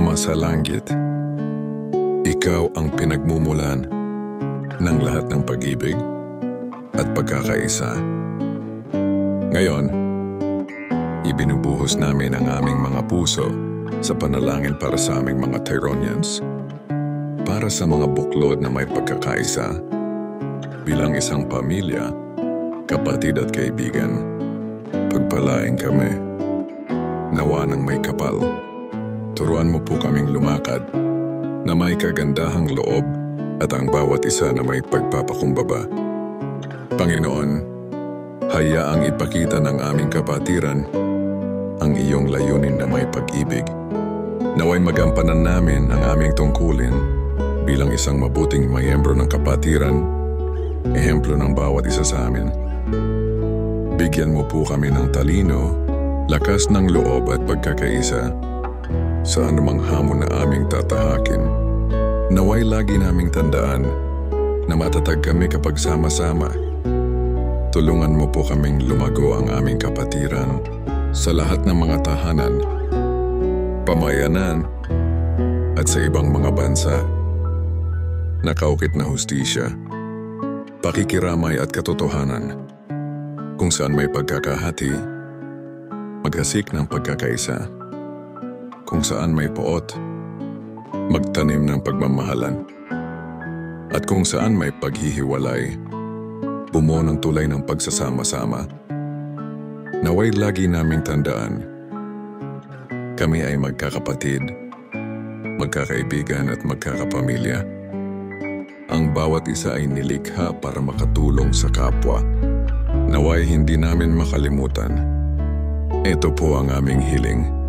Ama sa langit, ikaw ang pinagmumulan ng lahat ng pag-ibig at pagkakaisa. Ngayon, ibinubuhos namin ang aming mga puso sa panalangin para sa aming mga Tyronians, para sa mga buklod na may pagkakaisa, bilang isang pamilya, kapatid at kaibigan. Pagpalain kami, nawa ng may kapal. Turuan mo po kaming lumakad na may kagandahang loob at ang bawat isa na may pagpapakumbaba. Panginoon, hayaang ipakita ng aming kapatiran ang iyong layunin na may pag-ibig. Naway magampanan namin ang aming tungkulin bilang isang mabuting miyembro ng kapatiran, ehemplo ng bawat isa sa amin. Bigyan mo po kami ng talino, lakas ng loob at pagkakaisa sa anumang hamon na aming tatahakin. Naway lagi naming tandaan na matatag kami kapag sama-sama. Tulungan mo po kaming lumago ang aming kapatiran sa lahat ng mga tahanan, pamayanan, at sa ibang mga bansa. Nakaukit na hustisya, pakikiramay at katotohanan, kung saan may pagkakahati, maghasik ng pagkakaisa. Kung saan may poot, magtanim ng pagmamahalan. At kung saan may paghihiwalay, bumuo ng tulay ng pagsasama-sama. Naway lagi naming tandaan, kami ay magkakapatid, magkakaibigan at magkakapamilya. Ang bawat isa ay nilikha para makatulong sa kapwa. Naway hindi namin makalimutan. Ito po ang aming hiling.